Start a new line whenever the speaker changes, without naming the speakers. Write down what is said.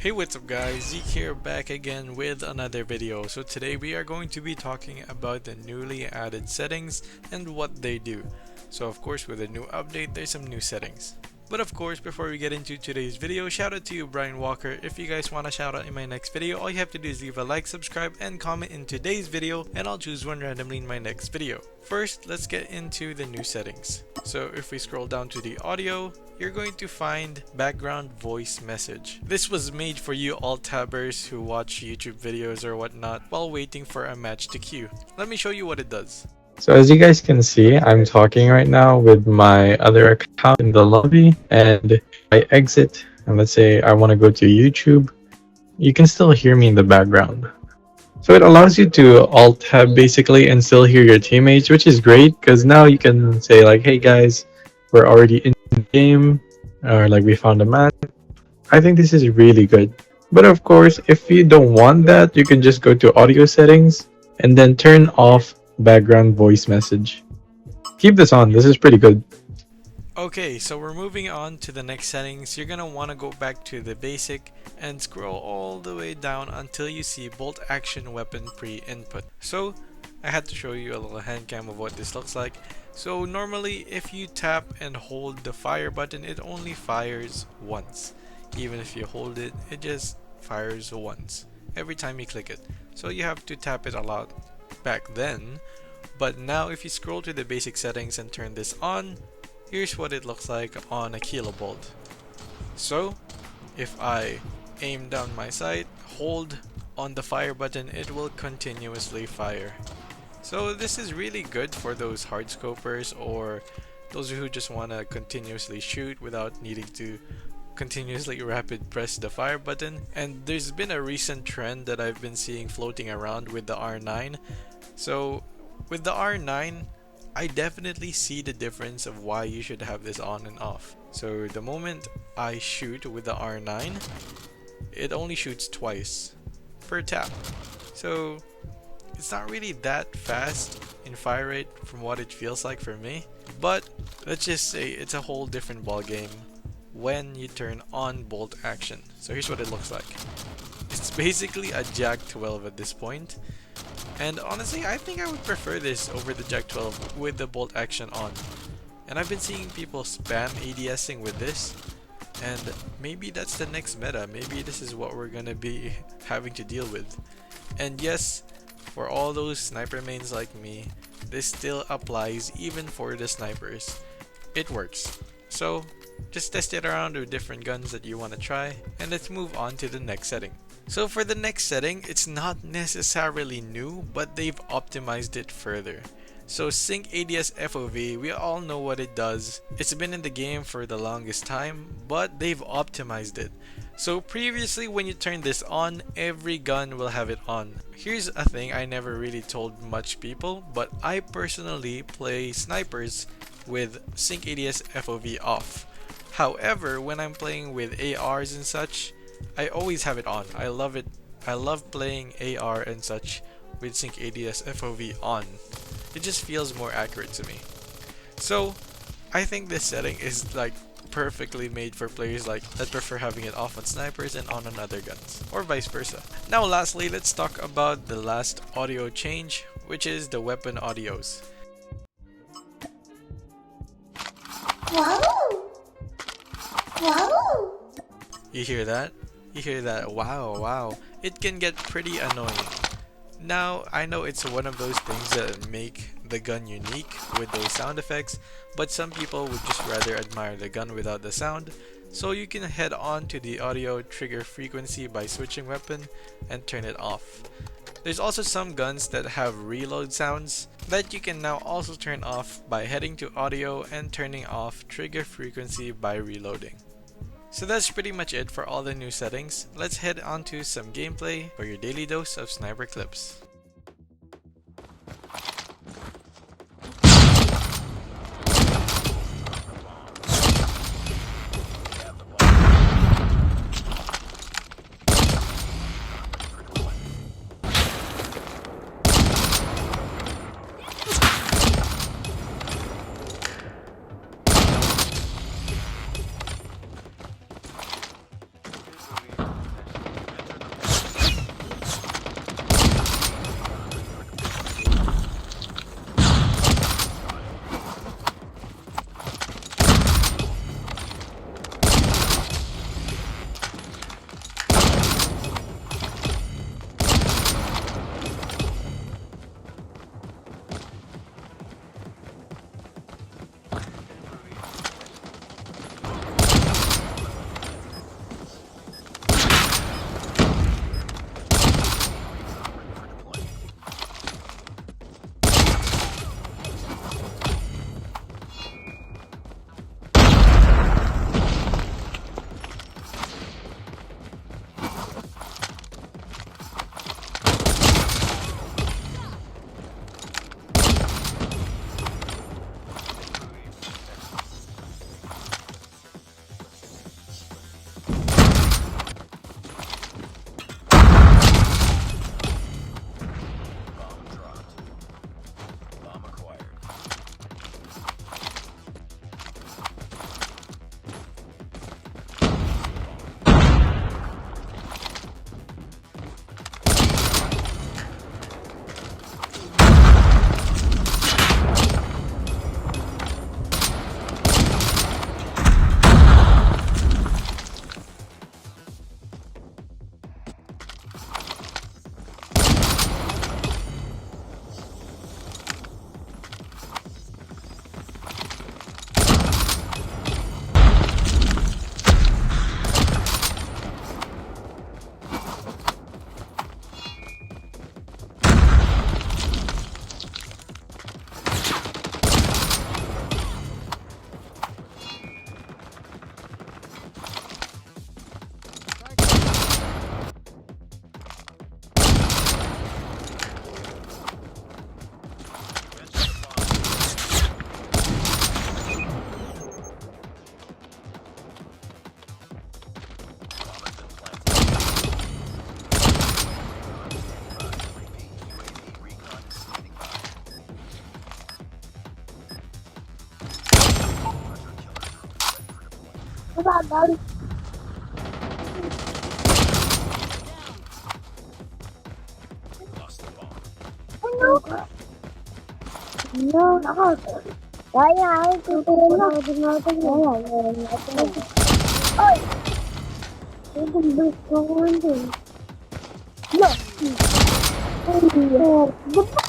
Hey, what's up guys, Zeke here, back again with another video. So today we are going to be talking about the newly added settings and what they do. So of course with a new update there's some new settings. But of course before we get into today's video, shout out to you Brian Walker. If you guys want a shout out in my next video, all you have to do is leave a like, subscribe, and comment in today's video and I'll choose one randomly in my next video. First, let's get into the new settings. So if we scroll down to the audio, you're going to find background voice message. This was made for you alt-tabbers who watch YouTube videos or whatnot while waiting for a match to queue. Let me show you what it does.
So as you guys can see, I'm talking right now with my other account in the lobby, and I exit and let's say I want to go to YouTube, you can still hear me in the background. So it allows you to alt tab basically and still hear your teammates, which is great because now you can say like, hey guys, we're already in the game, or like we found a match. I think this is really good. But of course, if you don't want that, you can just go to audio settings and then turn off background voice message. Keep this on, this is pretty good.
Okay, so we're moving on to the next settings. You're gonna want to go back to the basic and scroll all the way down until you see bolt action weapon pre-input. So I had to show you a little hand cam of what this looks like. So normally if you tap and hold the fire button, it only fires once. Even if you hold it, it just fires once every time you click it. So you have to tap it a lot back then. But now if you scroll to the basic settings and turn this on, here's what it looks like on a kilobolt. So if I aim down my sight, hold on the fire button, it will continuously fire. So this is really good for those hard scopers or those who just want to continuously shoot without needing to continuously rapid press the fire button. And there's been a recent trend that I've been seeing floating around with the R9. So with the R9, I definitely see the difference of why you should have this on and off. So the moment I shoot with the R9, it only shoots twice per tap. So it's not really that fast in fire rate from what it feels like for me. But let's just say it's a whole different ball game when you turn on bolt action. So here's what it looks like. It's basically a Jack 12 at this point. And honestly, I think I would prefer this over the Jack 12 with the bolt action on. And I've been seeing people spam ADSing with this. And maybe that's the next meta. Maybe this is what we're gonna be having to deal with. And yes, for all those sniper mains like me, this still applies even for the snipers. It works. So just test it around with different guns that you want to try, and let's move on to the next setting. So for the next setting, it's not necessarily new, but they've optimized it further. So Sync ADS FOV, we all know what it does. It's been in the game for the longest time, but they've optimized it. So previously when you turn this on, every gun will have it on. Here's a thing I never really told much people, but I personally play snipers with Sync ADS FOV off. However, when I'm playing with ARs and such, I always have it on. I love it. I love playing AR and such with Sync ADS FOV on. It just feels more accurate to me. So I think this setting is like perfectly made for players like that prefer having it off on snipers and on other guns, or vice versa. Now lastly, let's talk about the last audio change, which is the weapon audios.
Wow! Wow!
You hear that? You hear that? Wow, wow. It can get pretty annoying. Now, I know it's one of those things that make the gun unique with those sound effects, but some people would just rather admire the gun without the sound, so you can head on to the audio trigger frequency by switching weapon and turn it off. There's also some guns that have reload sounds that you can now also turn off by heading to audio and turning off trigger frequency by reloading. So that's pretty much it for all the new settings. Let's head on to some gameplay for your daily dose of sniper clips.
No, no. Kaya ay tutulong na. Oy! Yung gusto ko din. Yo! Di ba?